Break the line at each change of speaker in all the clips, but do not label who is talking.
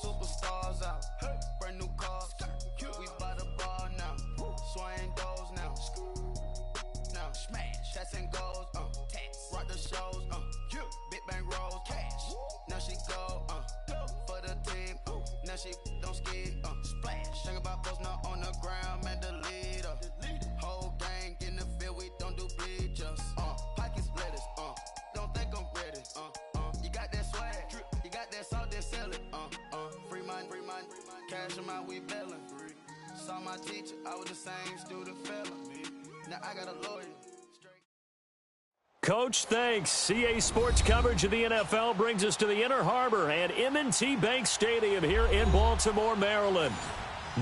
Superstars out. Brand new cars. We by the ball now. Swing doors now. Now smash. Tats and goals. Rock the shows. Big bang rolls. Cash. Now she go. For the team. Now she don't ski. Splash. Think about posting up on the ground. Man, the leader. Whole gang in the field. We don't do bleachers. Pockets lettuce. Don't think I'm ready. You got that swag. You got that salt, then sell it. Free mind. Cash them out, we bailin'. Saw my teacher, I was the same student fella. Now I got a lawyer.
Coach, thanks. CA Sports coverage of the NFL brings us to the Inner Harbor at M&T Bank Stadium here in Baltimore, Maryland.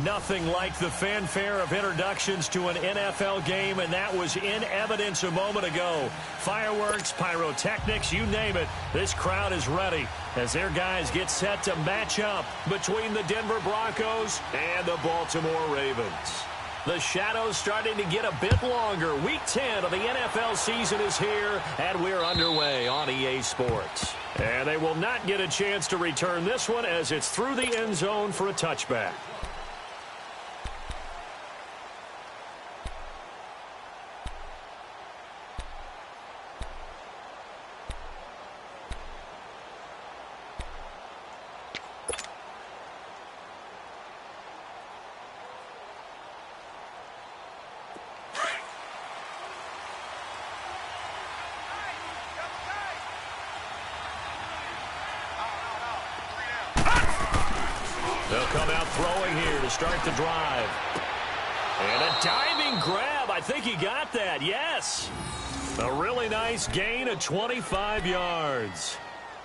Nothing like the fanfare of introductions to an NFL game, and that was in evidence a moment ago. Fireworks, pyrotechnics, you name it. This crowd is ready as their guys get set to match up between the Denver Broncos and the Baltimore Ravens. The shadow's starting to get a bit longer. Week 10 of the NFL season is here, and we're underway on EA Sports. And they will not get a chance to return this one as it's through the end zone for a touchback. They'll come out throwing here to start the drive. And a diving grab. I think he got that. Yes. A really nice gain of 25 yards.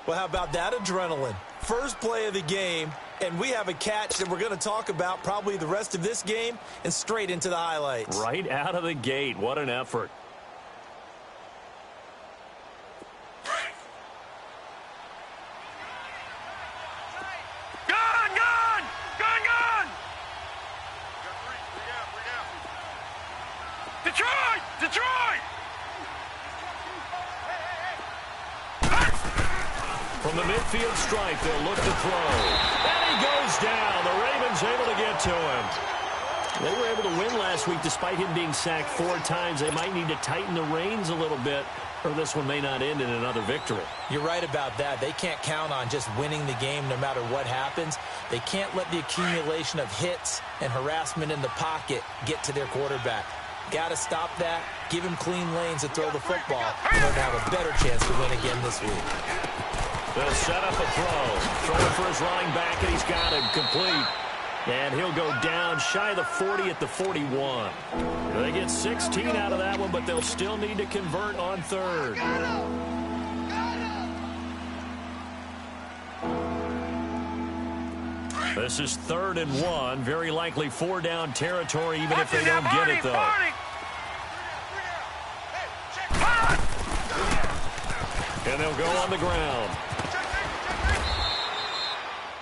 Well, how about that adrenaline? First play of the game, and we have a catch that we're going to talk about probably the rest of this game and straight into the highlights.
Right out of the gate. What an effort.
Detroit!
From the midfield stripe, they'll look to throw. And he goes down. The Ravens able to get to him. They were able to win last week despite him being sacked 4 times. They might need to tighten the reins a little bit, or this one may not end in another victory.
You're right about that. They can't count on just winning the game no matter what happens. They can't let the accumulation of hits and harassment in the pocket get to their quarterback. Got to stop that, give him clean lanes to throw the football in order to have a better chance to win again this week.
They'll set up a throw. Throwing for his running back, and he's got him complete. And he'll go down shy of the 40 at the 41. They get 16 out of that one, but they'll still need to convert on third. This is 3rd and 1. Very likely 4-down territory, even if they don't get it, though. And they'll go on the ground.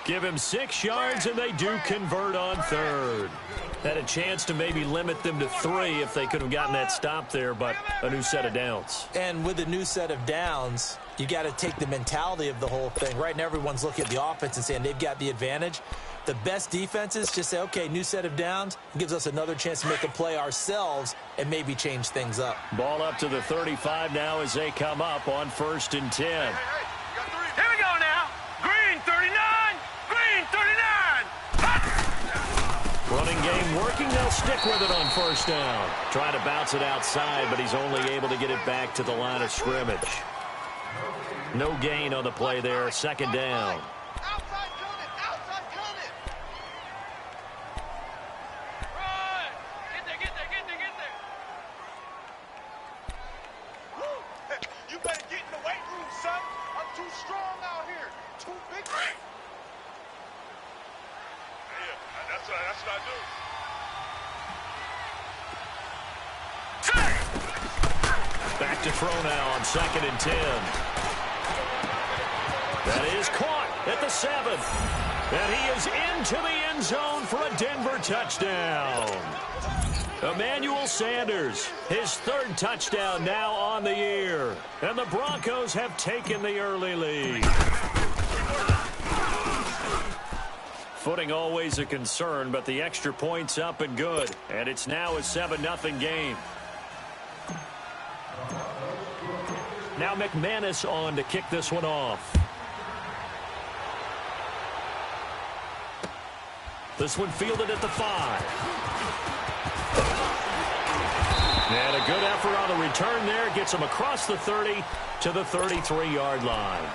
Give him 6 yards, and they do convert on third. Had a chance to maybe limit them to 3 if they could have gotten that stop there, but a new set of downs.
And with a new set of downs, you got to take the mentality of the whole thing. Right now, everyone's looking at the offense and saying they've got the advantage. The best defenses just say, okay, new set of downs. It gives us another chance to make a play ourselves and maybe change things up.
Ball up to the 35 now as they come up on 1st and 10.
Here we go now. Green 39. Green 39.
Running game working. They'll stick with it on 1st down. Trying to bounce it outside, but he's only able to get it back to the line of scrimmage. No gain on the play there. 2nd down. Back to throw now on 2nd and 10. That is caught at the 7. And he is into the end zone for a Denver touchdown. Emmanuel Sanders, his 3rd touchdown now on the year. And the Broncos have taken the early lead. Footing always a concern, but the extra point's up and good. And it's now a 7-0 game. Now McManus on to kick this one off. This one fielded at the 5. And a good effort on the return there. Gets him across the 30 to the 33-yard line.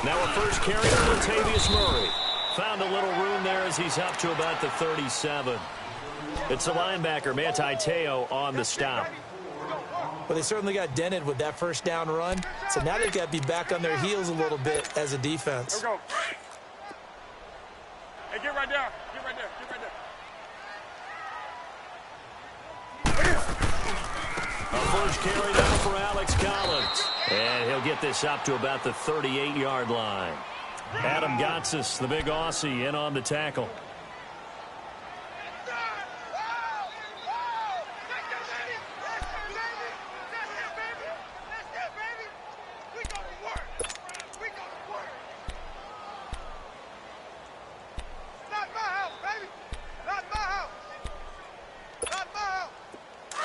Now a first carry for Latavius Murray. Found a little room there as he's up to about the 37. It's the linebacker, Manti Te'o, on the stop.
Well, they certainly got dented with that first down run. So now they've got to be back on their heels a little bit as a defense.
Here we go. Hey, get right there. Get right there. Get right there.
A first carry down for Alex Collins. And he'll get this up to about the 38-yard line. Adam Gotsis, the big Aussie, in on the tackle.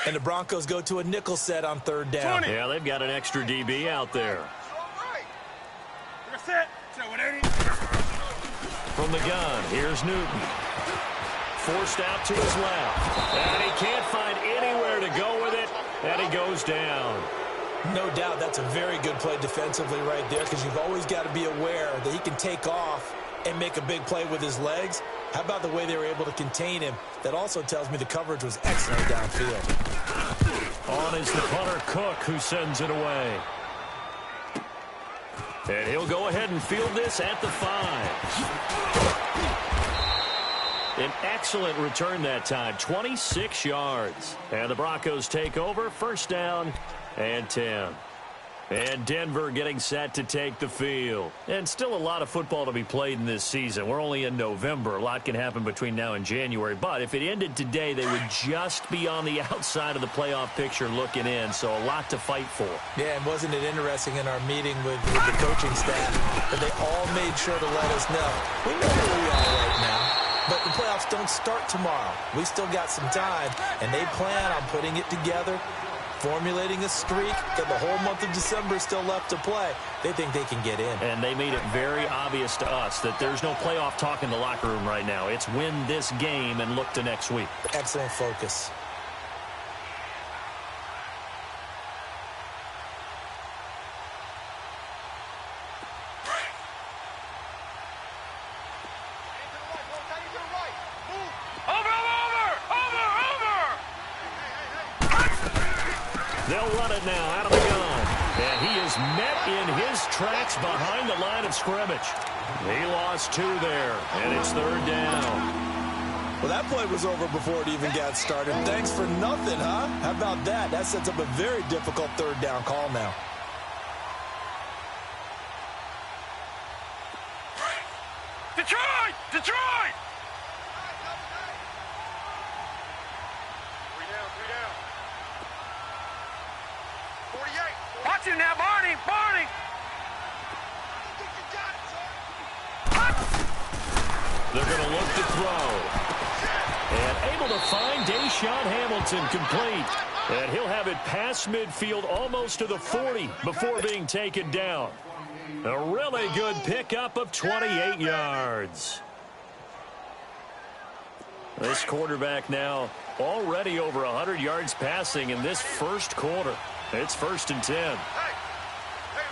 And the Broncos go to a nickel set on third down.
Yeah, they've got an extra DB out there. From the gun, here's Newton. Forced out to his left. And he can't find anywhere to go with it. And he goes down.
No doubt that's a very good play defensively right there, because you've always got to be aware that he can take off and make a big play with his legs. How about the way they were able to contain him? That also tells me the coverage was excellent downfield.
On is the punter, Cook, who sends it away. And he'll go ahead and field this at the 5. An excellent return that time, 26 yards. And the Broncos take over, first down and 10. And Denver getting set to take the field. And still a lot of football to be played in this season. We're only in November. A lot can happen between now and January. But if it ended today, they would just be on the outside of the playoff picture looking in. So a lot to fight for.
Yeah, and wasn't it interesting in our meeting with the coaching staff that they all made sure to let us know. We know where we are right now, but the playoffs don't start tomorrow. We still got some time, and they plan on putting it together, formulating a streak, that the whole month of December is still left to play. They think they can get in.
And they made it very obvious to us that there's no playoff talk in the locker room right now. It's win this game and look to next week.
Excellent focus.
They'll run it now out of the gun. And he is met in his tracks behind the line of scrimmage. He lost 2 there, and it's third down.
Well, that play was over before it even got started. Thanks for nothing, huh? How about that? That sets up a very difficult third down call now.
Detroit! Detroit! 3 down, 3 down. 48. Watch him now, Barney! Barney!
They're going to look to throw. And able to find Deshaun Hamilton complete. And he'll have it past midfield almost to the 40 before being taken down. A really good pickup of 28 yards. This quarterback now already over 100 yards passing in this first quarter. It's first and 10.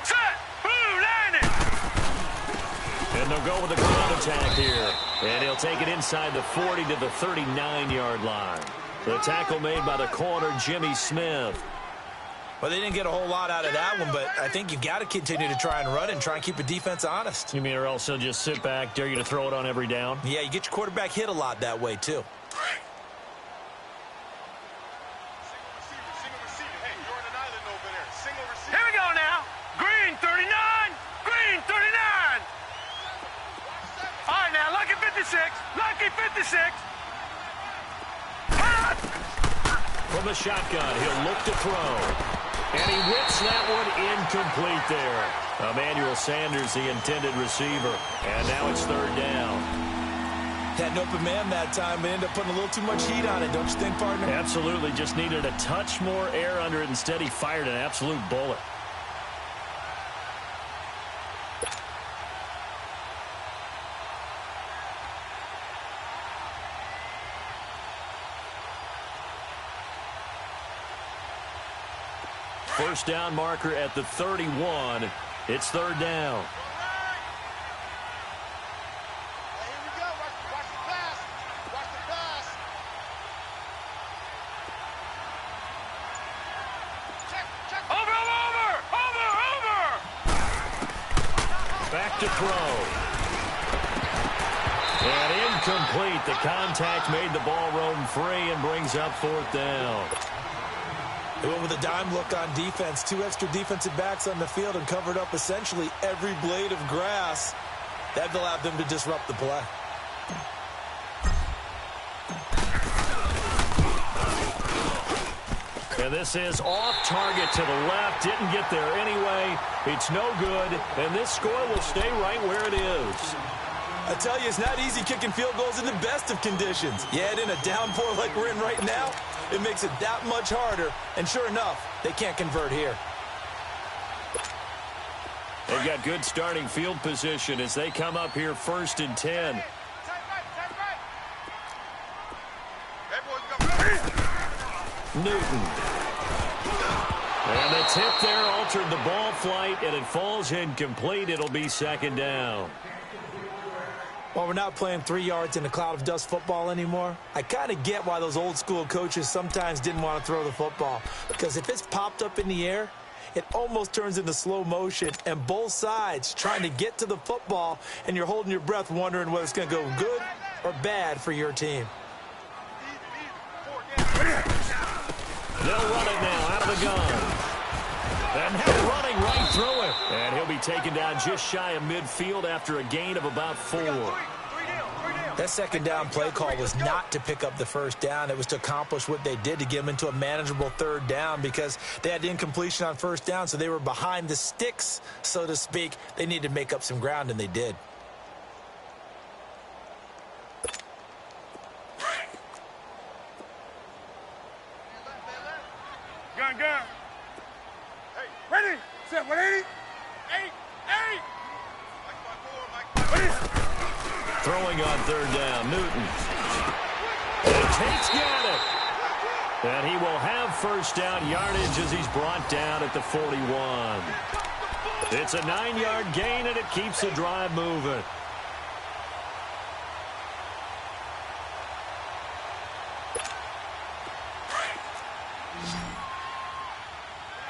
Set! Blue landing!
And they'll go with a ground attack here. And he'll take it inside the 40 to the 39-yard line. The tackle made by the corner, Jimmy Smith.
Well, they didn't get a whole lot out of that one, but I think you've got to continue to try and run and try and keep the defense honest.
You mean, or else he'll just sit back, dare you to throw it on every down?
Yeah, you get your quarterback hit a lot that way, too.
the shotgun. He'll look to throw. And he whips that one incomplete there. Emmanuel Sanders, the intended receiver. And now it's third down.
Had an open man that time, but ended up putting a little too much heat on it, don't you think, partner?
Absolutely. Just needed a touch more air under it. Instead, he fired an absolute bullet. First down marker at the 31. It's third down. Back to throw. And incomplete. The contact made the ball roam free and brings up fourth down.
They went with a dime look on defense. 2 extra defensive backs on the field and covered up essentially every blade of grass. That allowed them to disrupt the play.
And this is off target to the left. Didn't get there anyway. It's no good. And this score will stay right where it is.
I tell you, it's not easy kicking field goals in the best of conditions. Yet in a downpour like we're in right now, it makes it that much harder. And sure enough, they can't convert here.
They've got good starting field position as they come up here first and 10. Newton. And the tip there altered the ball flight, and it falls incomplete. It'll be second down.
While we're not playing 3 yards in a cloud of dust football anymore, I kind of get why those old school coaches sometimes didn't want to throw the football. Because if it's popped up in the air, it almost turns into slow motion, and both sides trying to get to the football, and you're holding your breath wondering whether it's going to go good or bad for your team.
They'll run it now out of the gun. And now running right through it. And he'll be taken down just shy of midfield after a gain of about 4.
That second down play call was not to pick up the first down. It was to accomplish what they did, to get them into a manageable third down, because they had incompletion on first down, so they were behind the sticks, so to speak. They needed to make up some ground, and they did.
Gun. Hey, ready, set, 180. 8.
Throwing on third down, Newton. And Tate's got it. And he will have first down yardage as he's brought down at the 41. It's a 9-yard gain, and it keeps the drive moving.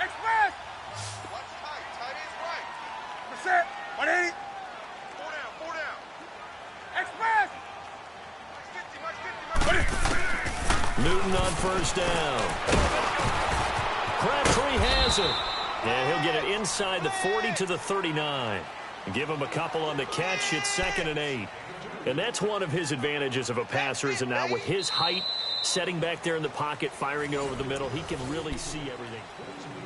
Express.
Watch tight is right.
Set, 180.
4 down.
Express.
Newton on first down. Crabtree has it. And he'll get it inside the 40 to the 39. Give him a couple on the catch. It's 2nd and 8. And that's one of his advantages of a passer, is now with his height, setting back there in the pocket, firing it over the middle, he can really see everything.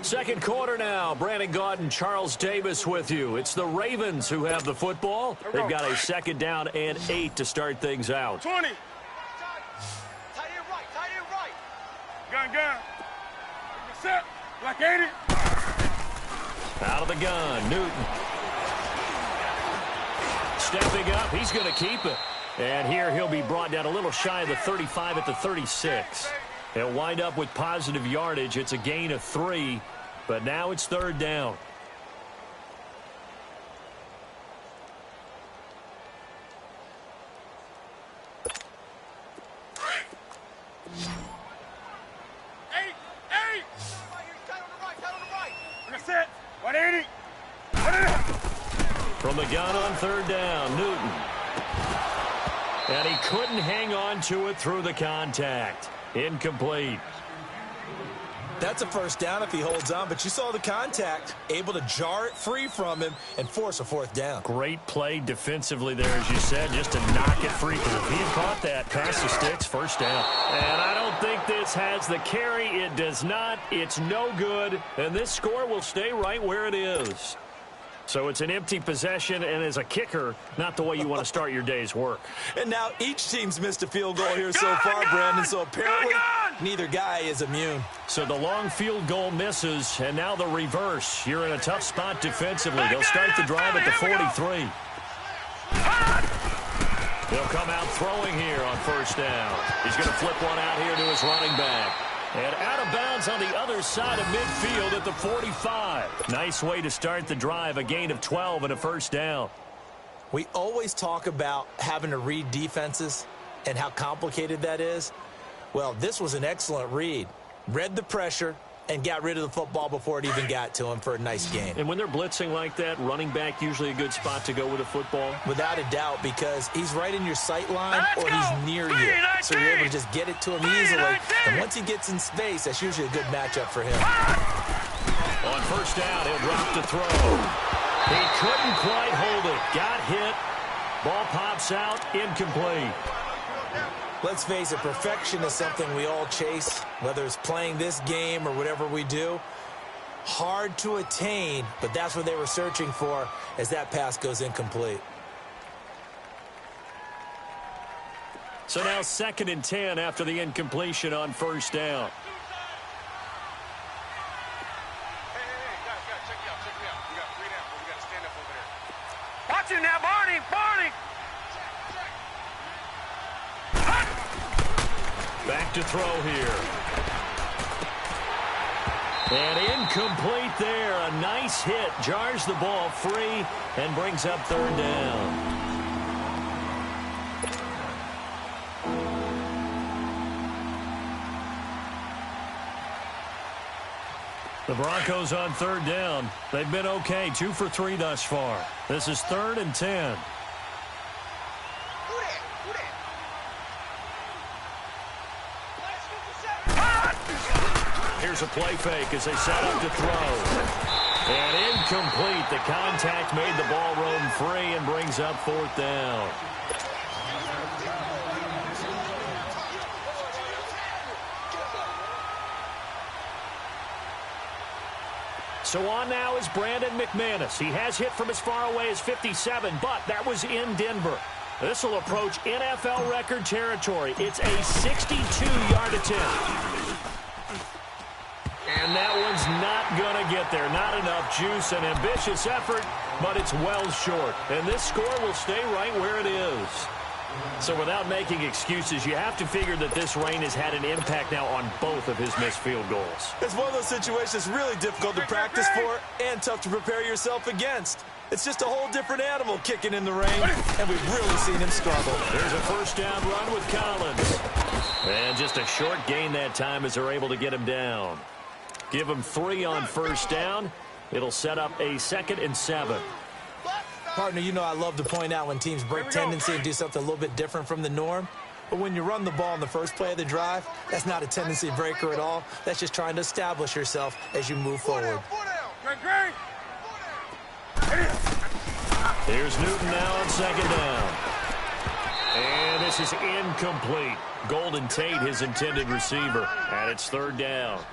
Second quarter now. Brandon Gaudin, Charles Davis with you. It's the Ravens who have the football. They've got a 2nd down and 8 to start things out.
20.
Tight end right.
Gun. Set, like 80.
Out of the gun, Newton. Stepping up, he's going to keep it. And here he'll be brought down a little shy of the 35 at the 36. He'll wind up with positive yardage. It's a gain of 3, but now it's third down.
Set, 180.
From the gun on third down, Newton. And he couldn't hang on to it through the contact. Incomplete.
That's a first down if he holds on, but you saw the contact, able to jar it free from him and force a fourth down.
Great play defensively there, as you said, just to knock it free. Because if he had caught that, past the sticks, first down. And I don't think this has the carry. It does not. It's no good. And this score will stay right where it is. So it's an empty possession, and as a kicker, not the way you want to start your day's work.
And now each team's missed a field goal here so far, Brandon, so apparently neither guy is immune.
So the long field goal misses, and now the reverse. You're in a tough spot defensively. They'll start the drive at the 43. They'll come out throwing here on first down. He's going to flip one out here to his running back. And out of bounds on the other side of midfield at the 45. Nice way to start the drive, a gain of 12 and a first down.
We always talk about having to read defenses and how complicated that is. Well, this was an excellent read. Read the pressure and got rid of the football before it even got to him for a nice gain.
And when they're blitzing like that, running back usually a good spot to go with a football?
Without a doubt, because he's right in your sight line or he's near you. So you're able to just get it to him easily. And once he gets in space, that's usually a good matchup for him.
On first down, he'll drop to throw. He couldn't quite hold it. Got hit. Ball pops out, incomplete.
Let's face it, perfection is something we all chase, whether it's playing this game or whatever we do. Hard to attain, but that's what they were searching for as that pass goes incomplete.
So now 2nd and 10 after the incompletion on first down.
Hey, guys, check me out. You got 3 down, but we got to stand up over there.
Watch him now, Barney.
Back to throw here. And incomplete there. A nice hit. Jars the ball free and brings up 3rd down. The Broncos on 3rd down. They've been okay. 2 for 3 thus far. This is 3rd and 10. Here's a play fake as they set up to throw. And incomplete. The contact made the ball roam free and brings up 4th down. So on now is Brandon McManus. He has hit from as far away as 57, but that was in Denver. This will approach NFL record territory. It's a 62-yard attempt. And that one's not going to get there. Not enough juice, an ambitious effort, but it's well short. And this score will stay right where it is. So without making excuses, you have to figure that this rain has had an impact now on both of his missed field goals.
It's one of those situations really difficult to practice for and tough to prepare yourself against. It's just a whole different animal kicking in the rain, and we've really seen him struggle.
There's a first down run with Collins. And just a short gain that time as they're able to get him down. Give him 3 on first down. It'll set up a 2nd and 7.
Partner, you know I love to point out when teams break tendency and do something a little bit different from the norm. But when you run the ball in the first play of the drive, that's not a tendency breaker at all. That's just trying to establish yourself as you move forward.
Here's Newton now on 2nd down. And this is incomplete. Golden Tate, his intended receiver, and it's 3rd down.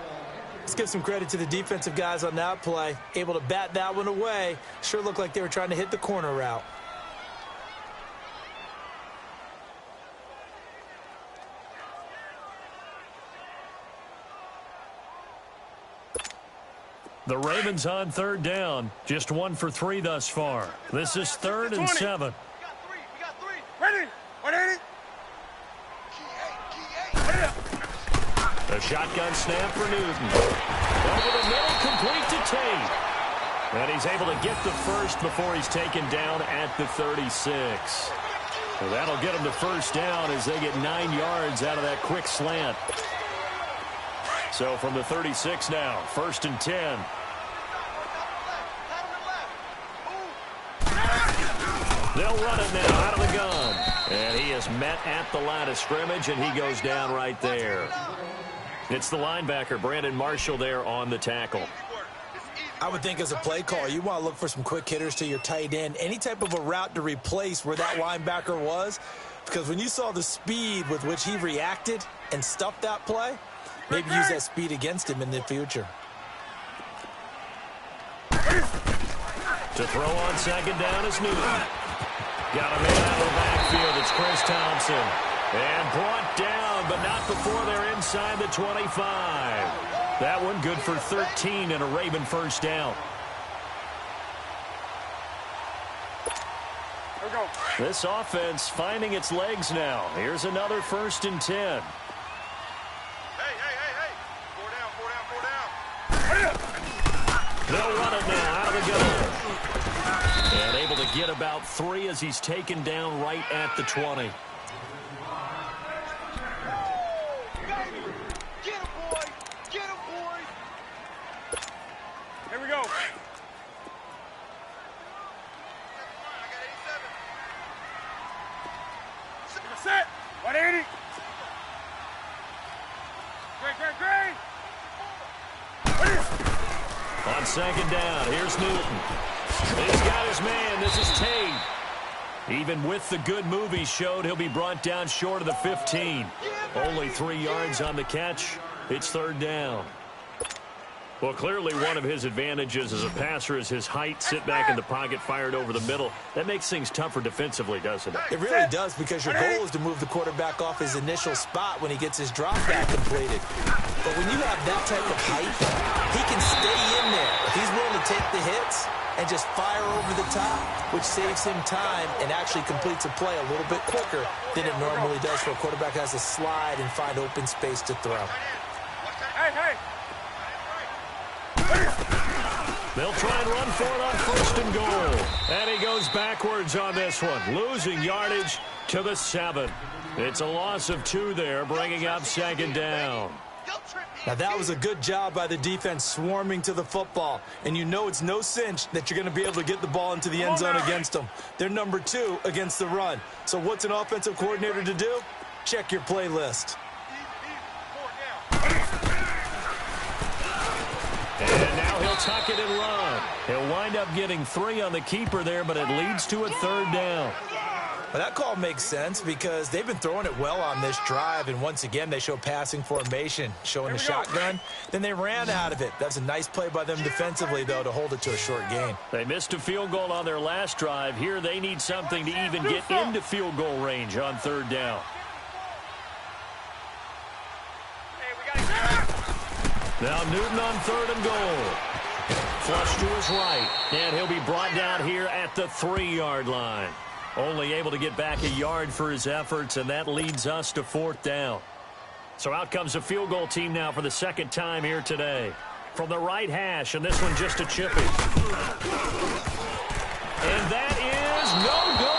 Let's give some credit to the defensive guys on that play. Able to bat that one away. Sure looked like they were trying to hit the corner route.
The Ravens on 3rd down. Just 1 for 3 thus far. This is 3rd and 7.
We got 3.
Ready? 180.
A shotgun snap for Newton. Over the middle, complete to Tate. And he's able to get the first before he's taken down at the 36. So that'll get him the first down as they get 9 yards out of that quick slant. So from the 36 now, 1st and 10. They'll run it now out of the gun. And he is met at the line of scrimmage, and he goes down right there. It's the linebacker, Brandon Marshall, there on the tackle.
I would think as a play call, you want to look for some quick hitters to your tight end, any type of a route to replace where that linebacker was, because when you saw the speed with which he reacted and stuffed that play, maybe use that speed against him in the future.
To throw on second down is Newton. Got a man out of the backfield. It's Chris Thompson. And brought down, but not before they're inside the 25. That one good for 13 and a Raven first down.
Here we go.
This offense finding its legs now. Here's another 1st and 10.
Hey. 4 down.
They'll run it now out of the gun. And able to get about 3 as he's taken down right at the 20.
Here we go. Set. 180. Great.
On second down, here's Newton. He's got his man. This is Tate. Even with the good move he showed, he'll be brought down short of the 15. Only 3 yards on the catch. It's 3rd down. Well, clearly one of his advantages as a passer is his height. Sit back in the pocket, fired over the middle. That makes things tougher defensively, doesn't it?
It really does, because your goal is to move the quarterback off his initial spot when he gets his drop back completed. But when you have that type of height, he can stay in there. If he's willing to take the hits and just fire over the top, which saves him time and actually completes a play a little bit quicker than it normally does for a quarterback who has to slide and find open space to throw.
Hey.
They'll try and run for it on 1st and goal. And he goes backwards on this one, losing yardage to the 7. It's a loss of 2 there, bringing up 2nd down.
Now, that was a good job by the defense swarming to the football. And you know it's no cinch that you're going to be able to get the ball into the end zone against them. They're number 2 against the run. So what's an offensive coordinator to do? Check your play list.
And now he'll tuck it and run. He'll wind up getting 3 on the keeper there, but it leads to a 3rd down.
Well, that call makes sense because they've been throwing it well on this drive, and once again they show passing formation, showing the shotgun. Then they ran out of it. That's a nice play by them defensively, though, to hold it to a short gain.
They missed a field goal on their last drive. Here they need something to even get into field goal range on 3rd down. Now Newton on 3rd and goal. Flush to his right, and he'll be brought down here at the 3-yard line. Only able to get back a yard for his efforts, and that leads us to 4th down. So out comes a field goal team now for the 2nd time here today. From the right hash, and this one just a chippy. And that is no good.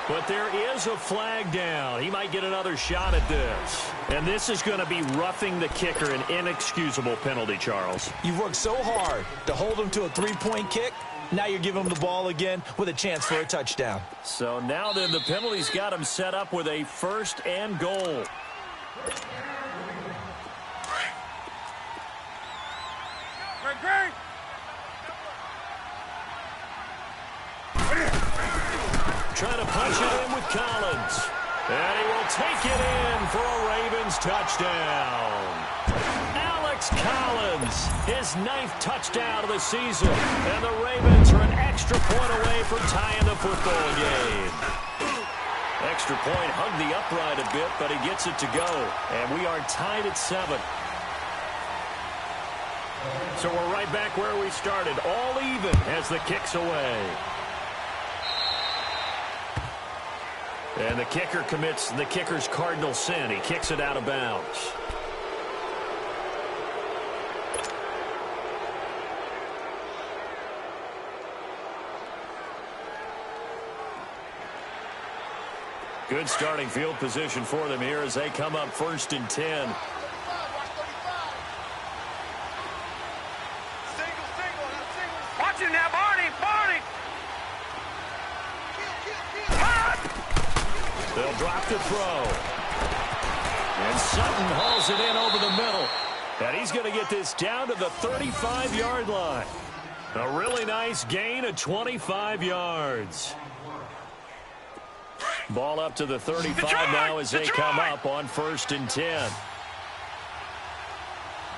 But there is a flag down. He might get another shot at this. And this is going to be roughing the kicker, an inexcusable penalty, Charles.
You've worked so hard to hold him to a 3-point kick. Now you're giving him the ball again with a chance for a touchdown.
So now then the penalty's got him set up with a 1st and goal.
Great.
Trying to punch it in with Collins. And he will take it in for a Ravens touchdown. Alex Collins, his 9th touchdown of the season. And the Ravens are an extra point away from tying the football game. Extra point hugged the upright a bit, but he gets it to go. And we are tied at 7. So we're right back where we started, all even as the kick's away. And the kicker commits the kicker's cardinal sin. He kicks it out of bounds. Good starting field position for them here as they come up 1st and 10.
Watch it now, Barney.
They'll drop the throw. And Sutton hauls it in over the middle. And he's going to get this down to the 35-yard line. A really nice gain of 25 yards. Ball up to the 35 now as they come up on 1st and 10.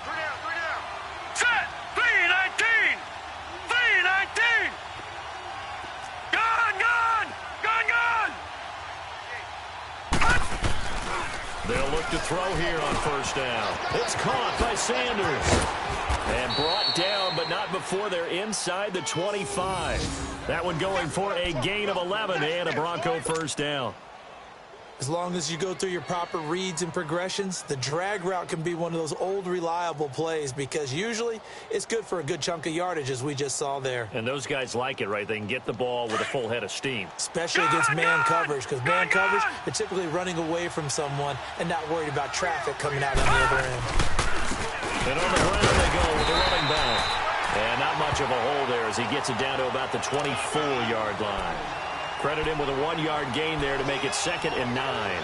3 down. Set. 3-19. 3-19. Gone.
They'll look to throw here on 1st down. It's caught by Sanders. And brought down, but not before they're inside the 25. That one going for a gain of 11 and a Bronco 1st down.
As long as you go through your proper reads and progressions, the drag route can be one of those old reliable plays because usually it's good for a good chunk of yardage as we just saw there.
And those guys like it, right? They can get the ball with a full head of steam.
Especially against man coverage because man coverage, they're typically running away from someone and not worried about traffic coming out on the other end.
And on the ground they go with the running back. And not much of a hole there as he gets it down to about the 24-yard line. Credit him with a 1-yard gain there to make it 2nd and 9.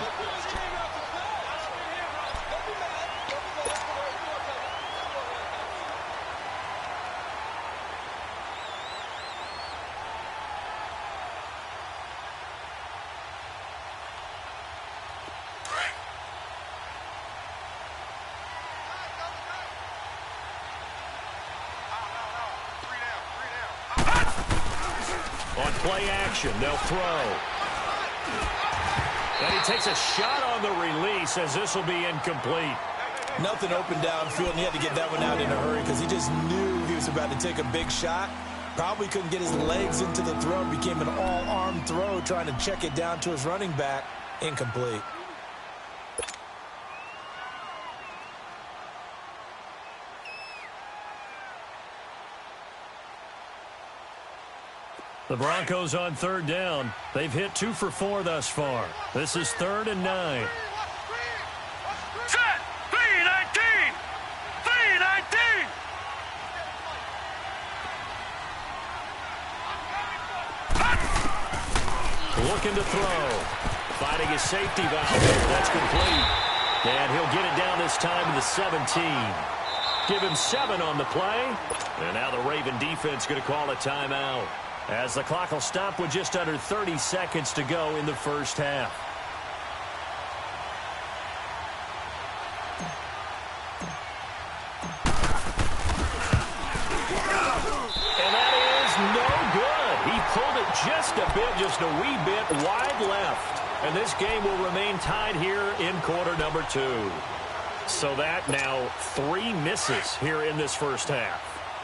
On play action, they'll throw. And he takes a shot on the release as this will be incomplete.
Nothing open downfield, and he had to get that one out in a hurry because he just knew he was about to take a big shot. Probably couldn't get his legs into the throw. Became an all-arm throw trying to check it down to his running back. Incomplete.
The Broncos on 3rd down. They've hit 2 for 4 thus far. This is 3rd and 9.
Set. 3-19. 3-19.
Looking to throw. Finding his safety valve here. That's complete. And he'll get it down this time to the 17. Give him 7 on the play. And now the Raven defense going to call a timeout, as the clock will stop with just under 30 seconds to go in the 1st half. And that is no good. He pulled it just a wee bit wide left. And this game will remain tied here in quarter number 2. So that now 3 misses here in this 1st half.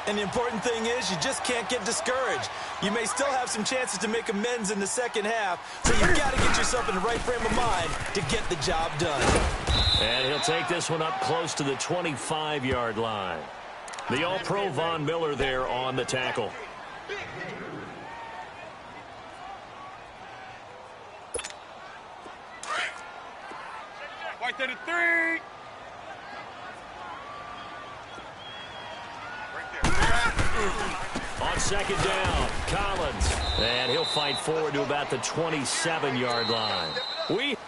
And the important thing is you just can't get discouraged. You may still have some chances to make amends in the 2nd half, so you've got to get yourself in the right frame of mind to get the job done.
And he'll take this one up close to the 25-yard line. The All-Pro Von Miller there on the tackle.
White 33.
On 2nd down, Collins. And he'll fight forward to about the 27-yard line.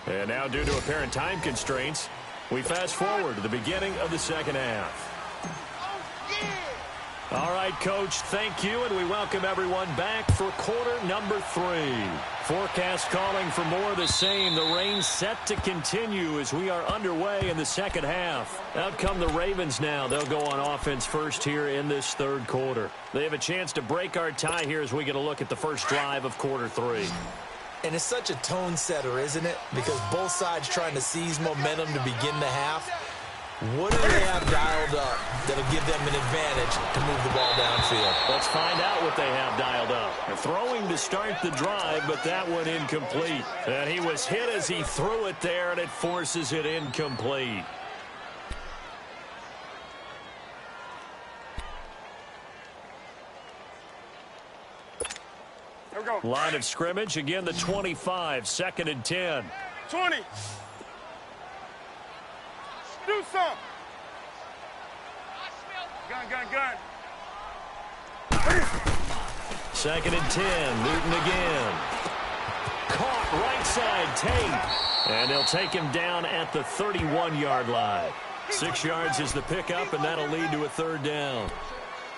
And now, due to apparent time constraints, we fast forward to the beginning of the 2nd half. All right, Coach, thank you, and we welcome everyone back for quarter number 3. Forecast calling for more of the same. The rain set to continue as we are underway in the 2nd half. Out come the Ravens now. They'll go on offense first here in this 3rd quarter. They have a chance to break our tie here as we get a look at the first drive of quarter 3.
And it's such a tone setter, isn't it? Because both sides trying to seize momentum to begin the half. What do they have dialed up that'll give them an advantage to move the ball downfield?
Let's find out what they have dialed up. They're throwing to start the drive, but that one incomplete. And he was hit as he threw it there, and it forces it incomplete.
Here we go.
Line of scrimmage, again the 25, 2nd and 10.
20. Do something. Gun.
2nd and 10, Newton again. Caught right side, Tate. And they'll take him down at the 31-yard line. 6 yards is the pickup, and that'll lead to a third down.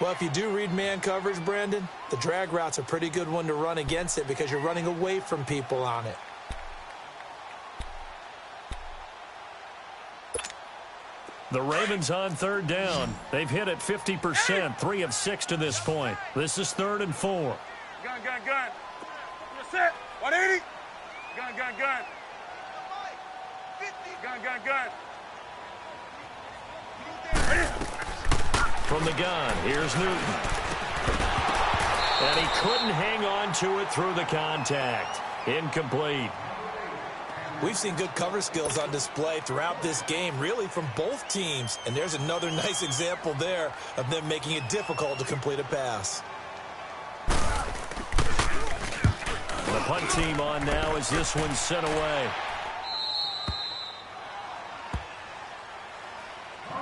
Well, if you do read man coverage, Brandon, the drag route's a pretty good one to run against it because you're running away from people on it.
The Ravens on third down. They've hit it 50%, 3 of 6 to this point. This is 3rd and 4.
Gun. You're set. 180. Gun. Gun.
From the gun, here's Newton. And he couldn't hang on to it through the contact. Incomplete.
We've seen good cover skills on display throughout this game, really from both teams. And there's another nice example there of them making it difficult to complete a pass.
The punt team on now as this one's sent away.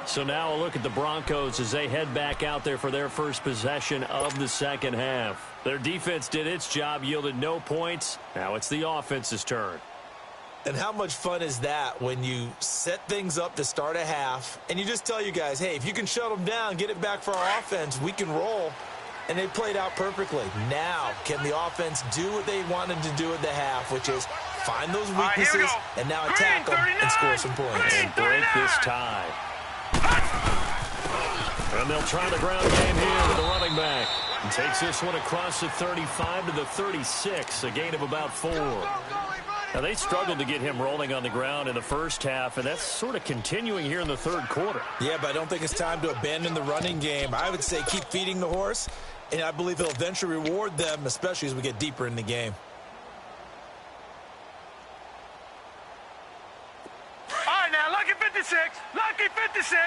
So now a look at the Broncos as they head back out there for their first possession of the second half. Their defense did its job, yielded no points. Now it's the offense's turn.
And how much fun is that when you set things up to start a half and you just tell you guys, hey, if you can shut them down, get it back for our offense, we can roll. And they played out perfectly. Now, can the offense do what they wanted to do at the half, which is find those weaknesses and now attack them and score some points.
And break this tie. And they'll try the ground game here with the running back. And takes this one across the 35 to the 36, a gain of about 4. Now, they struggled to get him rolling on the ground in the first half, and that's sort of continuing here in the third quarter.
Yeah, but I don't think it's time to abandon the running game. I would say keep feeding the horse, and I believe he'll eventually reward them, especially as we get deeper in the game.
All right, now, lucky 56. Lucky 56.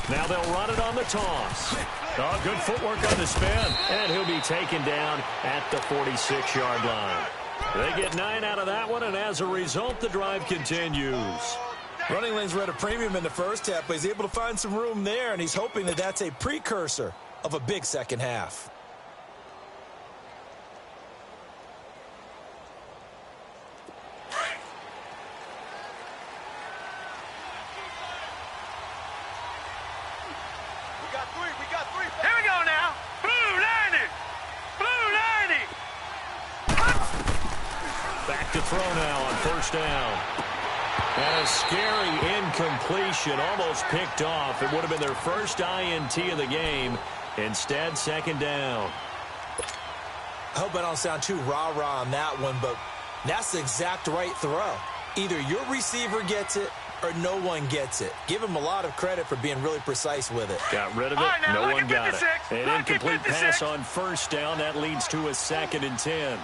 Now they'll run it on the toss. Oh, good footwork on the spin. And he'll be taken down at the 46-yard line. They get 9 out of that one, and as a result, the drive continues.
Running lanes were at a premium in the first half, but he's able to find some room there, and he's hoping that that's a precursor of a big second half.
Here we go now. Blue 90. Blue 90.
Back to throw now on first down. And a scary incompletion, almost picked off. It would have been their first INT of the game. Instead, second down.
I hope I don't sound too rah-rah on that one, but that's the exact right throw. Either your receiver gets it or no one gets it. Give him a lot of credit for being really precise with it.
Got rid of it.
Right, now,
no one got
56.
it. An incomplete
56.
pass on first down. That leads to a 2nd and 10.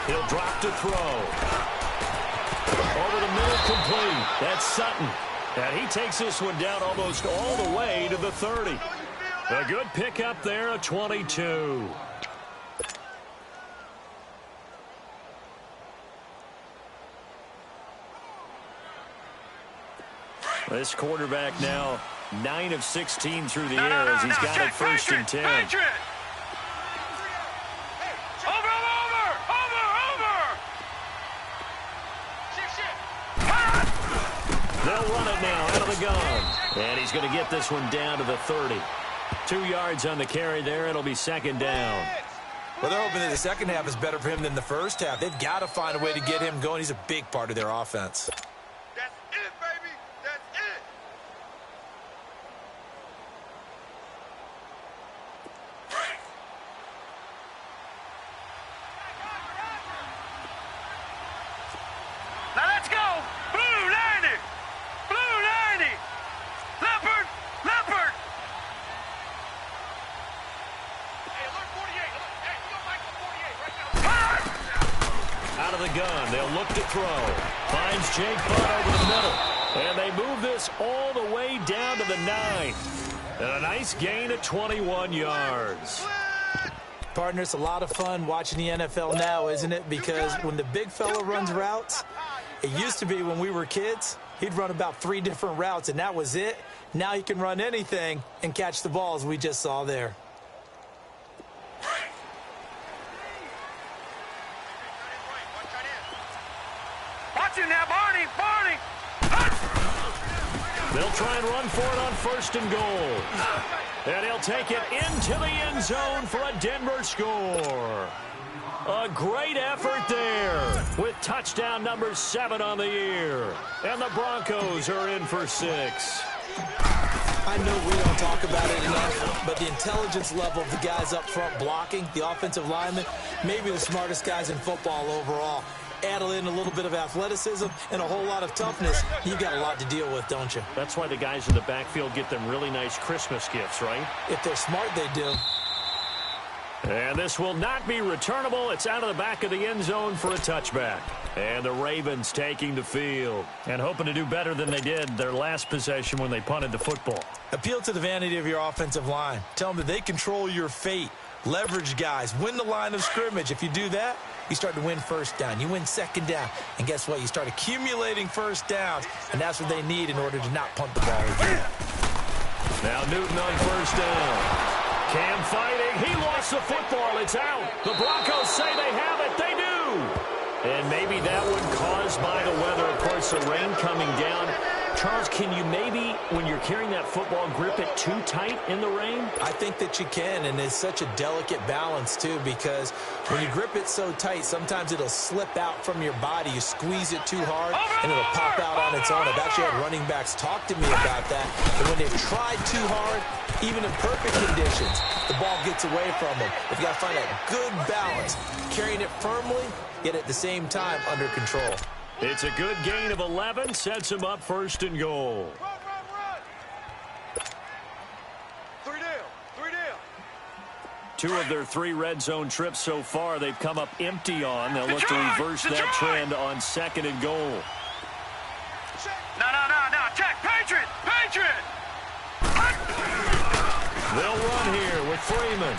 He'll drop to throw. Over the middle, complete. That's Sutton. And he takes this one down almost all the way to the 30. A good pickup there, a 22. This quarterback now 9 of 16 through the air as he's got it first and 10.
Patriot.
They'll run it now out of the gun. And he's going to get this one down to the 30. 2 yards on the carry there. It'll be second down.
Well, they're hoping that the second half is better for him than the first half. They've got to find a way to get him going. He's a big part of their offense.
That's it, baby. That's it.
Now let's go. Blue 90. Blue 90. Leopard. Leopard.
Hey, alert 48. Hey, you got Michael 48 right now.
Out of the gun. They'll look to throw. Finds Jake Butt over the middle. And they move this all the way down to the 9. And a nice gain of 21 yards.
Partner, it's a lot of fun watching the NFL now, isn't it? Because when the big fella runs routes, it used to be when we were kids, He'd run about 3 different routes, and that was it. Now he can run anything and catch the ball, as we just saw there.
Watch him now, Barney! Barney!
They'll try and run for it on 1st and goal. And he'll take it into the end zone for a Denver score. A great effort there with touchdown number 7 on the year. And the Broncos are in for 6.
I know we don't talk about it enough, but the intelligence level of the guys up front blocking, the offensive linemen, maybe the smartest guys in football overall. Add in a little bit of athleticism and a whole lot of toughness, you've got a lot to deal with, don't you?
That's why the guys in the backfield get them really nice Christmas gifts, right?
If they're smart, they do.
And this will not be returnable. It's out of the back of the end zone for a touchback. And the Ravens taking the field and hoping to do better than they did their last possession when they punted the football.
Appeal to the vanity of your offensive line. Tell them that they control your fate. Leverage guys. Win the line of scrimmage. If you do that, you start to win 1st down. You win 2nd down. And guess what? You start accumulating 1st downs. And that's what they need in order to not punt the ball again.
Now Newton on 1st down. Cam fighting. He lost the football. It's out. The Broncos say they have it. They do. And maybe that one caused by the weather. Of course, the rain coming down. Charles, can you maybe, when you're carrying that football, grip it too tight in the rain?
I think that you can, and it's such a delicate balance, too, because when you grip it so tight, sometimes it'll slip out from your body. You squeeze it too hard, and it'll pop out on its own. I've actually had running backs talk to me about that. And when they've tried too hard, even in perfect conditions, the ball gets away from them. You've got to find that good balance, carrying it firmly, yet at the same time under control.
It's a good gain of 11, sets him up 1st and goal.
Run. 3 down. 3 down.
2 of their 3 red zone trips so far, they've come up empty on. They'll look to reverse that trend on 2nd and goal.
No. Check. Patriot.
They'll run here with Freeman.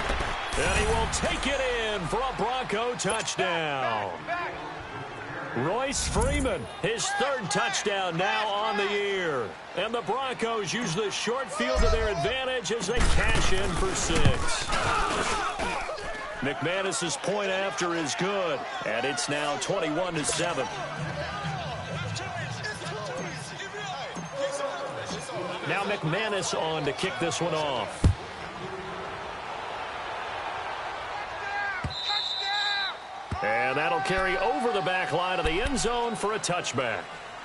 And he will take it in for a Bronco touchdown. Royce Freeman, his 3rd touchdown now on the year. And the Broncos use the short field to their advantage as they cash in for 6. McManus's point after is good, and it's now 21-7. Now McManus on to kick this one off. And that'll carry over the back line of the end zone for a touchback.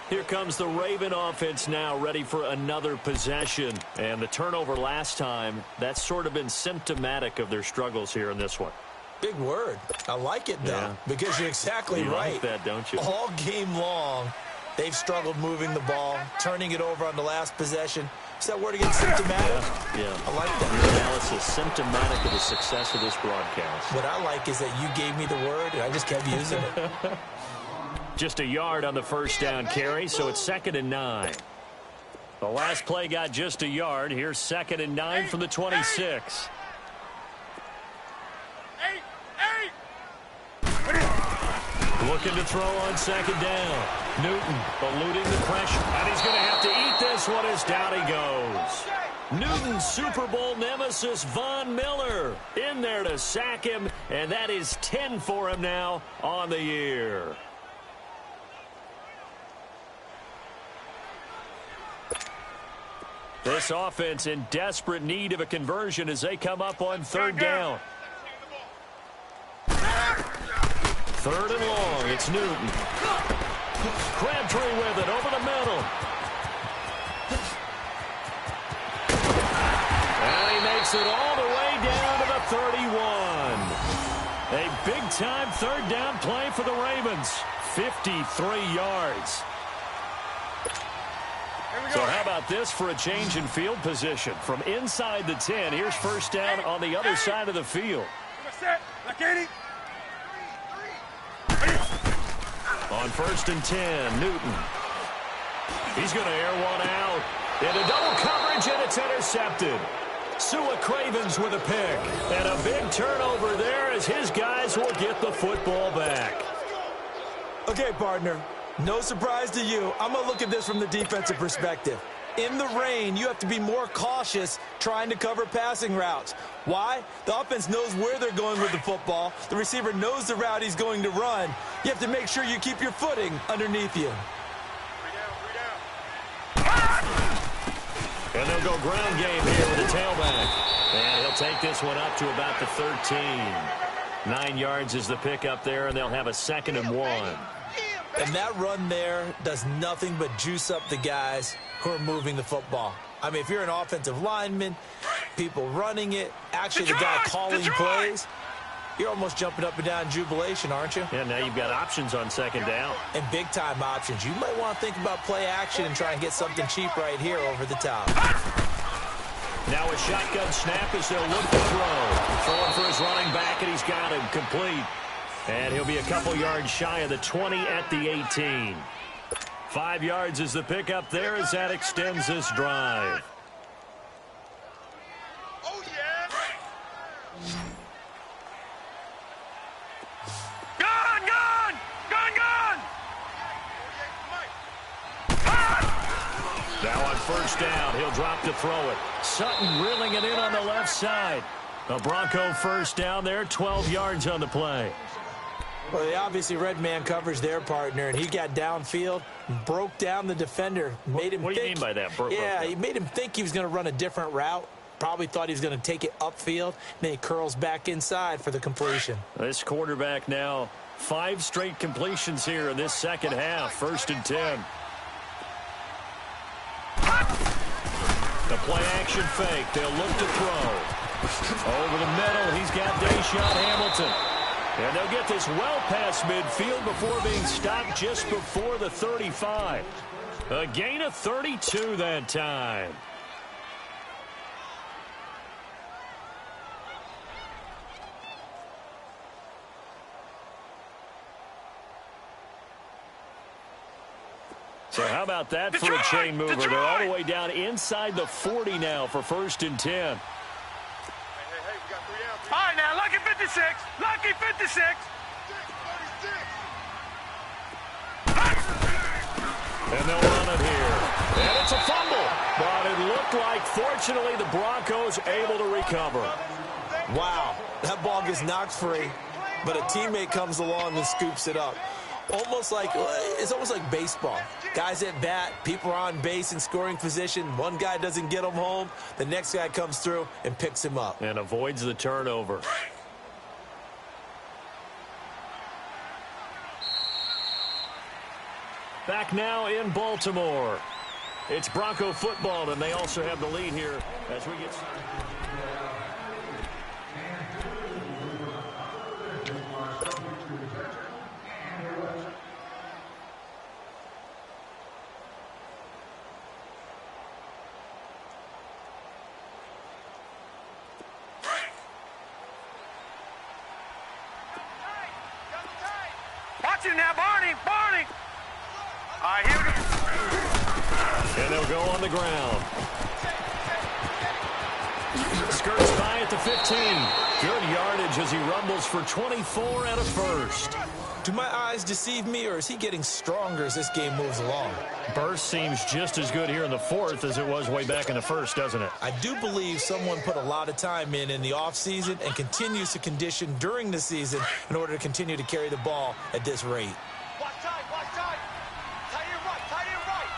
Here comes the Raven offense now, ready for another possession. And the turnover last time, that's sort of been symptomatic of their struggles here in this one.
Big word. I like it, though, because you're exactly right.
Like that, don't you?
All game long, they've struggled moving the ball, turning it over on the last possession. Is that word again, symptomatic?
Yeah.
I like that.
Your analysis, symptomatic of the success of this broadcast.
What I like is that you gave me the word, and I just kept using it.
Just a yard on the 1st down carry, so it's 2nd and 9. The last play got just a yard. Here's 2nd and 9 from the 26. Looking to throw on 2nd down. Newton eluding the pressure. And he's going to have to eat this one as down he goes. Newton's Super Bowl nemesis, Von Miller, in there to sack him. And that is 10 for him now on the year. This offense in desperate need of a conversion as they come up on 3rd down. 3rd and long, it's Newton. Crabtree with it over the middle. And he makes it all the way down to the 31. A big-time 3rd down play for the Ravens. 53 yards. So how about this for a change in field position? From inside the 10, here's 1st down on the other side of the field. On 1st and 10, Newton. He's going to air one out. Into double coverage, and it's intercepted. Sua Cravens with a pick. And a big turnover there as his guys will get the football back.
Okay, partner. No surprise to you. I'm going to look at this from the defensive perspective. In the rain, you have to be more cautious trying to cover passing routes. Why? The offense knows where they're going with the football. The receiver knows the route he's going to run. You have to make sure you keep your footing underneath you.
3 down.
And they'll go ground game here with the tailback. And he'll take this one up to about the 13. 9 yards is the pickup there, and they'll have a 2nd and 1.
And that run there does nothing but juice up the guys who are moving the football. I mean, if you're an offensive lineman, people running it, actually the guy calling plays, you're almost jumping up and down in jubilation, aren't you?
Yeah, now you've got options on 2nd down.
And big-time options. You might want to think about play action and try and get something cheap right here over the top.
Now a shotgun snap as they'll look to throw. Throwing for his running back, and he's got him complete. And he'll be a couple yards shy of the 20 at the 18. 5 yards is the pickup there as that extends this drive.
Oh, yeah.
Gone, gone! Gone, gone!
Now on 1st down, he'll drop to throw it. Sutton reeling it in on the left side. A Bronco 1st down there, 12 yards on the play.
Well, they obviously read man coverage their partner, and he got downfield, broke down the defender, made him
What do you mean by that?
He made him think he was going to run a different route. Probably thought he was going to take it upfield. Then he curls back inside for the completion.
This quarterback now, 5 straight completions here in this 2nd half. 1st and 10. The play action fake. They'll look to throw. Over the middle, he's got Deshaun Hamilton. And they'll get this well past midfield before being stopped just before the 35. A gain of 32 that time. So how about that for a chain mover? They're all the way down inside the 40 now for 1st and 10.
Hey, we got 3 down.
All right, now, lucky 56. Lucky 56.
36.
And they'll run it here. And it's a fumble. But it looked like, fortunately, the Broncos able to recover.
Wow, that ball gets knocked free, but a teammate comes along and scoops it up. It's almost like baseball. Guys at bat, people are on base in scoring position. One guy doesn't get him home. The next guy comes through and picks him up.
And avoids the turnover. Back now in Baltimore. It's Bronco football, and they also have the lead here as we get started.
Watch it now, Barney. Barney. All right, here we go.
And they'll go on the ground. Skirts by at the 15. Good yardage as he rumbles for 24 and a 1st.
Do my eyes deceive me, or is he getting stronger as this game moves along?
Burst seems just as good here in the 4th as it was way back in the 1st, doesn't it?
I do believe someone put a lot of time in the offseason and continues to condition during the season in order to continue to carry the ball at this rate.
Watch tight, watch tight. Tight end right, tight end right.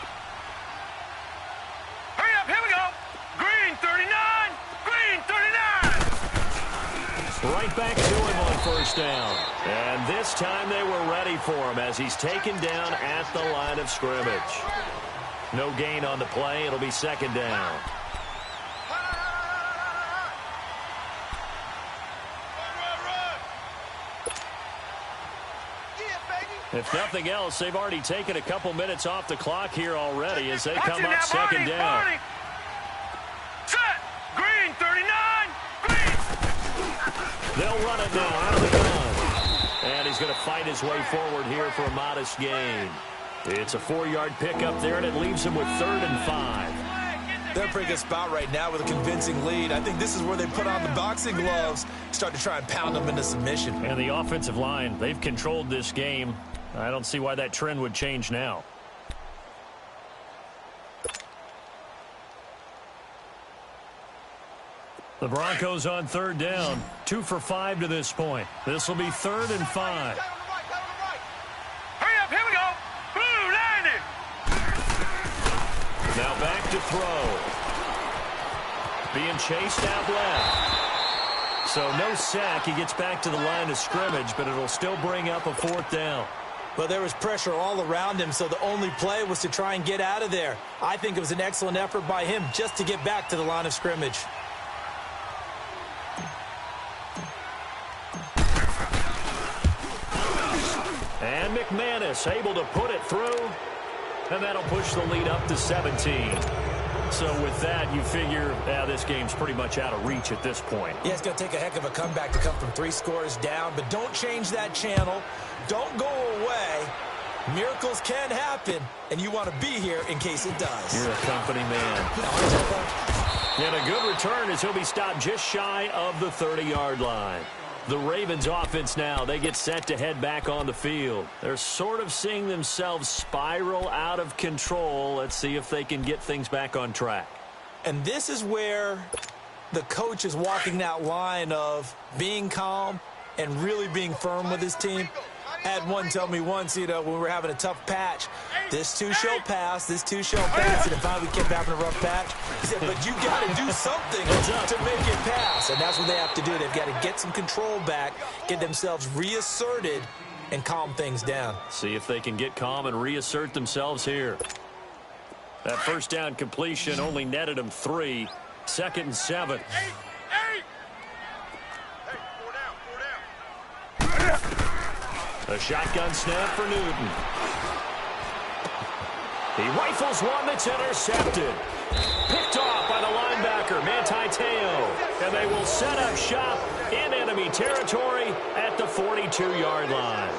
Hurry up, here we go. Green 39. Green 39.
Right back to him on 1st down. And this time they were ready for him as he's taken down at the line of scrimmage. No gain on the play. It'll be 2nd down. If nothing else, they've already taken a couple minutes off the clock here already as they come up 2nd down.
Barney. Set. Green 39. Green.
They'll run it now out of the gun. And he's going to fight his way forward here for a modest gain. It's a 4-yard pickup there, and it leaves him with 3rd and 5.
They're in a pretty good spot right now with a convincing lead. I think this is where they put on the boxing gloves, start to try and pound them into submission.
And the offensive line, they've controlled this game I don't see why that trend would change now. The Broncos on third down. 2 for 5 to this point. This will be 3rd and 5.
Hurry up, here we go. Boom, landed.
Now back to throw. Being chased out left. So no sack. He gets back to the line of scrimmage, but it'll still bring up a 4th down.
Well, there was pressure all around him, so the only play was to try and get out of there. I think it was an excellent effort by him just to get back to the line of scrimmage.
And McManus able to put it through, and that'll push the lead up to 17. So with that, you figure this game's pretty much out of reach at this point.
Yeah, it's going to take a heck of a comeback to come from 3 scores down, but don't change that channel. Don't go away. Miracles can happen, and you want to be here in case it does.
You're a company man. And a good return as he'll be stopped just shy of the 30-yard line. The Ravens offense now, they get set to head back on the field. They're sort of seeing themselves spiral out of control. Let's see if they can get things back on track.
And this is where the coach is walking that line of being calm and really being firm with his team. I had one tell me once, when we were having a tough patch, this too shall pass, this too shall pass, and finally we kept having a rough patch. He said, but you got to do something to make it pass, and that's what they have to do. They've got to get some control back, get themselves reasserted, and calm things down.
See if they can get calm and reassert themselves here. That first down completion only netted them 3. 2nd and 7. A shotgun snap for Newton. He rifles one that's intercepted. Picked off by the linebacker, Manti Te'o. And they will set up shop in enemy territory at the 42-yard line.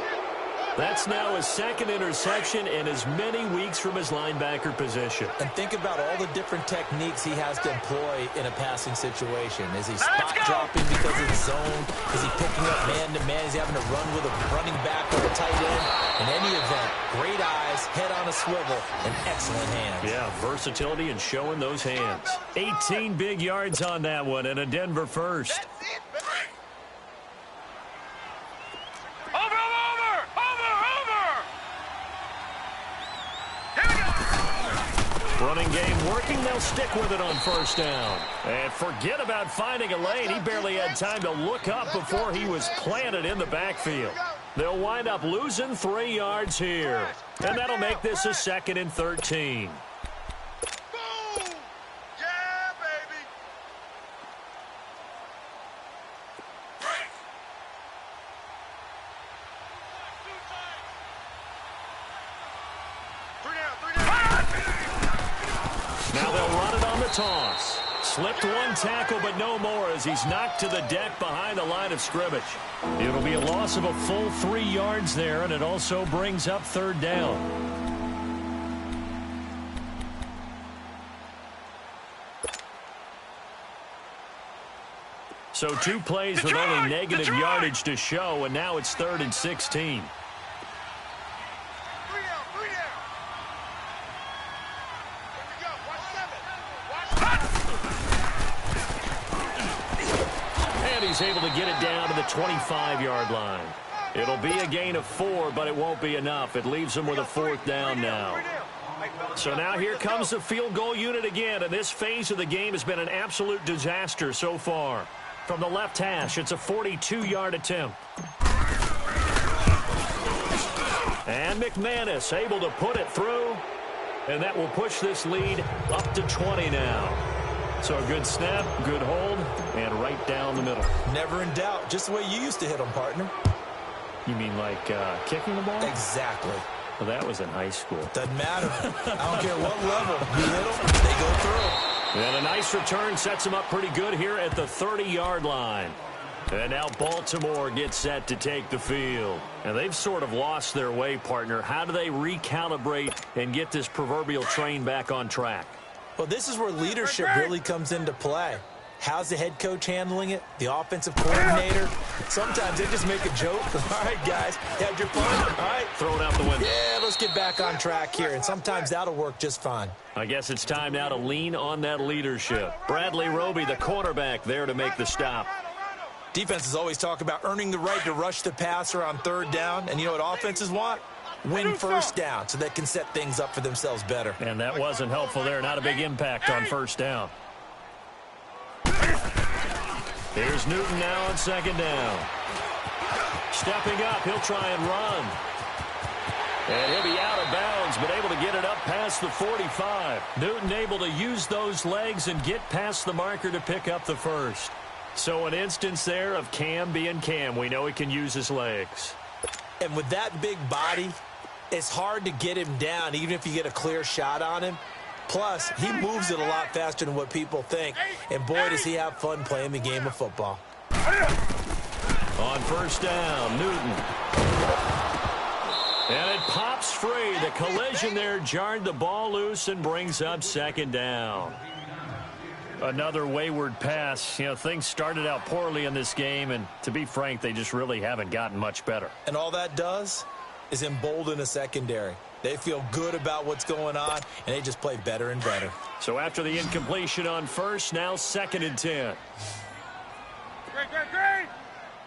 That's now his 2nd interception in as many weeks from his linebacker position.
And think about all the different techniques he has to employ in a passing situation. Is he spot dropping because it's zone? Is he picking up man-to-man? Is he having to run with a running back or a tight end? In any event, great eyes, head on a swivel, and excellent hands. Yeah, versatility and showing those hands. 18 big yards on that one and a Denver first. Running game working. They'll stick with it on first down. And forget about finding a lane. He barely had time to look up before he was planted in the backfield. They'll wind up losing 3 yards here. And that'll make this a 2nd and 13. Now they'll run it on the toss. Slipped one tackle, but no more as he's knocked to the deck behind the line of scrimmage. It'll be a loss of a full 3 yards there, and it also brings up 3rd down. So 2 plays with only negative yardage to show, and now it's 3rd and 16. He's able to get it down to the 25-yard line. It'll be a gain of 4, but it won't be enough. It leaves him with a 4th down now. So now here comes the field goal unit again, and this phase of the game has been an absolute disaster so far. From the left hash, it's a 42-yard attempt. And McManus able to put it through, and that will push this lead up to 20 now. So a good snap, good hold, and right down the middle. Never in doubt. Just the way you used to hit them, partner. You mean like kicking the ball? Exactly. Well, that was in high school. Doesn't matter. I don't care what level. You hit them, they go through. And a nice return sets them up pretty good here at the 30-yard line. And now Baltimore gets set to take the field. And they've sort of lost their way, partner. How do they recalibrate and get this proverbial train back on track? Well, this is where leadership really comes into play. How's the head coach handling it? The offensive coordinator? Sometimes they just make a joke. All right, guys, had your fun? All right.
Throw it out the window.
Yeah, let's get back on track here, and sometimes that'll work just fine.
I guess it's time now to lean on that leadership. Bradley Roby, the quarterback, there to make the stop.
Defenses always talk about earning the right to rush the passer on third down, and you know what offenses want? Win first down so they can set things up for themselves better.
And that wasn't helpful there. Not a big impact on first down. Here's Newton now on second down. Stepping up, he'll try and run. And he'll be out of bounds, but able to get it up past the 45. Newton able to use those legs and get past the marker to pick up the first. So an instance there of Cam being Cam. We know he can use his legs.
And with that big body, it's hard to get him down, even if you get a clear shot on him. Plus, he moves it a lot faster than what people think. And boy, does he have fun playing the game of football.
On first down, Newton. And it pops free. The collision there jarred the ball loose and brings up second down. Another wayward pass. You know, things started out poorly in this game, and to be frank, they just really haven't gotten much better.
And all that does is embolden a secondary. They feel good about what's going on, and they just play better and better.
So after the incompletion on first, now 2nd and 10.
Great.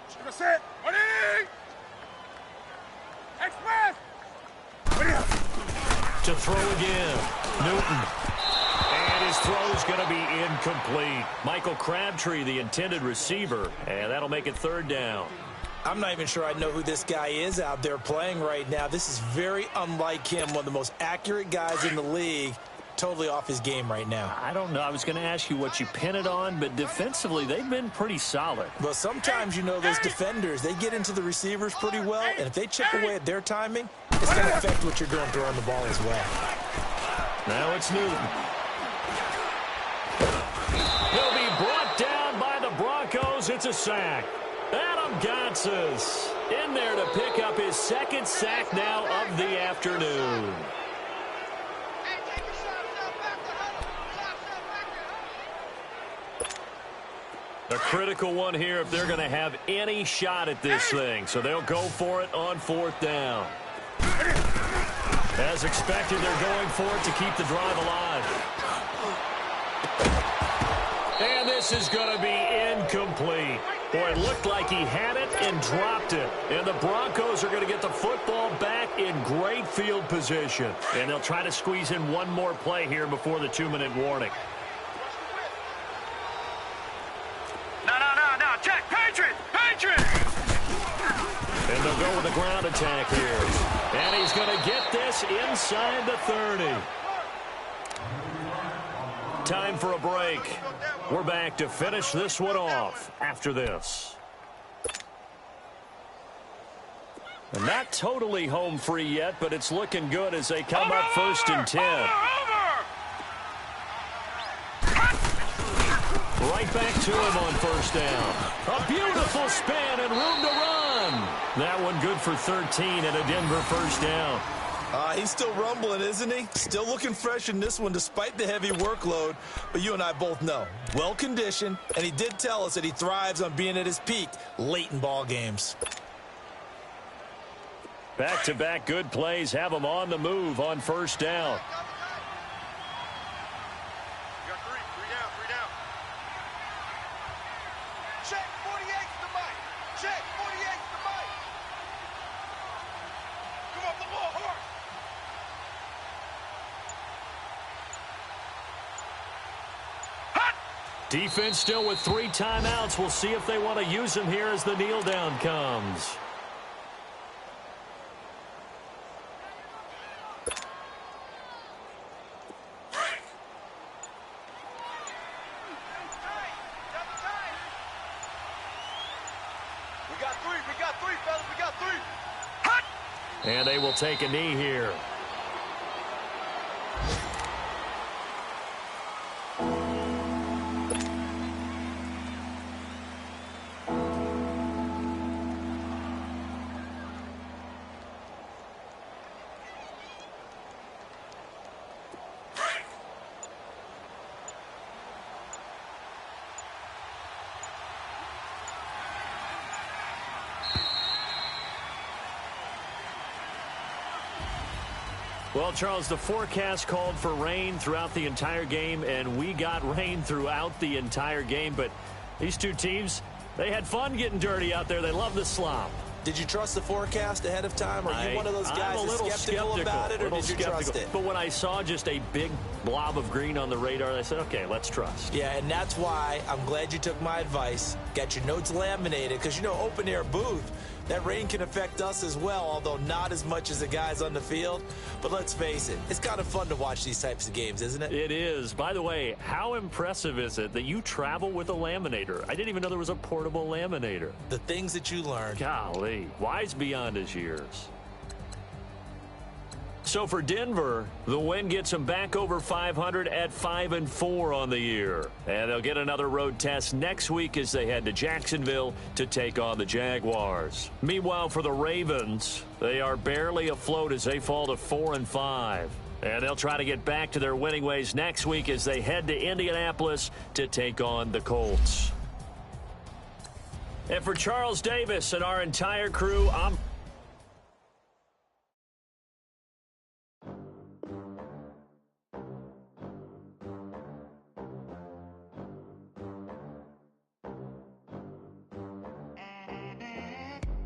Just gonna sit. Ready? Express.
To throw again. Newton. And his throw's going to be incomplete. Michael Crabtree, the intended receiver, and that'll make it 3rd down.
I'm not even sure I know who this guy is out there playing right now. This is very unlike him, one of the most accurate guys in the league. Totally off his game right now.
I don't know. I was going to ask you what you pin it on, but defensively, they've been pretty solid.
Well, sometimes, you know, those defenders, they get into the receivers pretty well, and if they chip away at their timing, it's going to affect what you're doing throwing the ball as well.
Now it's Newton. He'll be brought down by the Broncos. It's a sack. Adam Gotsis in there to pick up his 2nd sack now of the afternoon. A critical one here if they're going to have any shot at this thing. So they'll go for it on 4th down. As expected, they're going for it to keep the drive alive. And this is going to be incomplete. Boy, it looked like he had it and dropped it. And the Broncos are going to get the football back in great field position. And they'll try to squeeze in one more play here before the 2-minute warning.
No. Check. Patriot.
And they'll go with the ground attack here. And he's going to get this inside the 30. Time for a break. We're back to finish this one off after this. And not totally home free yet, but it's looking good as they come up 1st and 10. Right back to him on 1st down. A beautiful spin and room to run. That one good for 13 and a Denver 1st down.
He's still rumbling, isn't he? Still looking fresh in this one despite the heavy workload. But you and I both know, well-conditioned, and he did tell us that he thrives on being at his peak late in ball games.
Back-to-back good plays have him on the move on 1st down.
You got three down. Check, 48's the mic. Check, 48's the mic. Come up the ball, hard.
Defense still with 3 timeouts. We'll see if they want to use them here as the kneel down comes.
We got three, fellas. We got three.
And they will take a knee here. Well, Charles, the forecast called for rain throughout the entire game, and we got rain throughout the entire game. But these two teams, they had fun getting dirty out there. They love the slop.
Did you trust the forecast ahead of time? Are you one of those guys that's skeptical about it, or did you trust it?
But when I saw just a big blob of green on the radar, I said, okay, let's trust.
Yeah, and that's why I'm glad you took my advice. Got your notes laminated, because, you know, open-air booth, that rain can affect us as well, although not as much as the guys on the field. But let's face it, it's kind of fun to watch these types of games, isn't it?
It is. By the way, how impressive is it that you travel with a laminator? I didn't even know there was a portable laminator.
The things that you learn.
Golly, wise beyond his years. So for Denver, the win gets them back over 500 at 5-4 on the year. And they'll get another road test next week as they head to Jacksonville to take on the Jaguars. Meanwhile, for the Ravens, they are barely afloat as they fall to 4-5. And they'll try to get back to their winning ways next week as they head to Indianapolis to take on the Colts. And for Charles Davis and our entire crew, I'm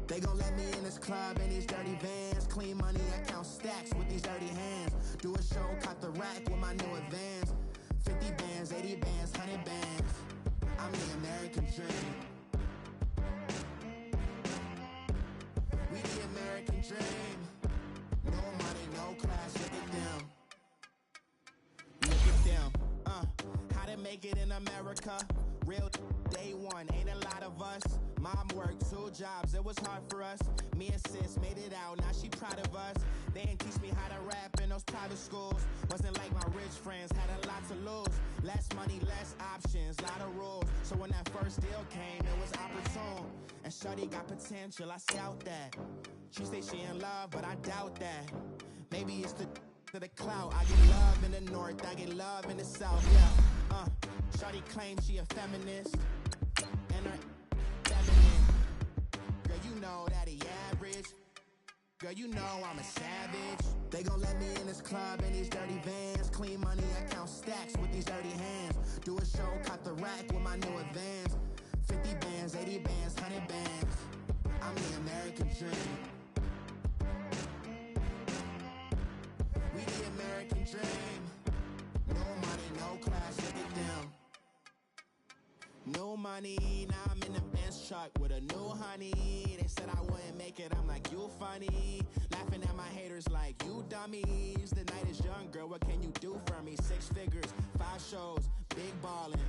They gon' let me in this club in these dirty vans. Clean money, I count stacks with these dirty hands. Do a show, cut the rack with my new advance. 50 bands, 80 bands, 100 bands. I'm the American dream. We the American dream. No money, no class, look at them. Look at them. How to make it in America. Real day one, ain't a lot of us. Mom worked 2 jobs, it was hard for us. Me and sis made it out, now she proud of us. They didn't teach me how to rap in those private schools. Wasn't like my rich friends, had a lot to lose. Less money, less options, lot of rules. So when that first deal came, it was opportune. And shorty got potential, I scout that. She say she in love, but I doubt that. Maybe it's to the clout. I get love in the north, I get love in the south, yeah. Shorty claims she a feminist. And her feminine. Girl, you know that he average. Girl, you know I'm a savage. They gon' let me in this club in these dirty vans. Clean money, I count stacks with these dirty hands. Do a show, cut the rack with my new advance. 50 bands, 80 bands, 100 bands. I'm the American dream. We the American dream. No money, no class, look at them. No money, now I'm in the Benz truck with a new honey. They said I wouldn't make it, I'm like, you funny. Laughing at my haters like, you dummies. The night is young, girl, what can you do for me? 6 figures, 5 shows, big ballin'.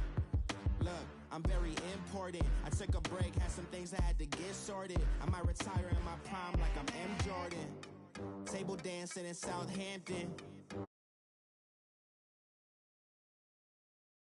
Look, I'm very important. I took a break, had some things I had to get sorted. I might retire in my prime like I'm M. Jordan. Table dancing in Southampton.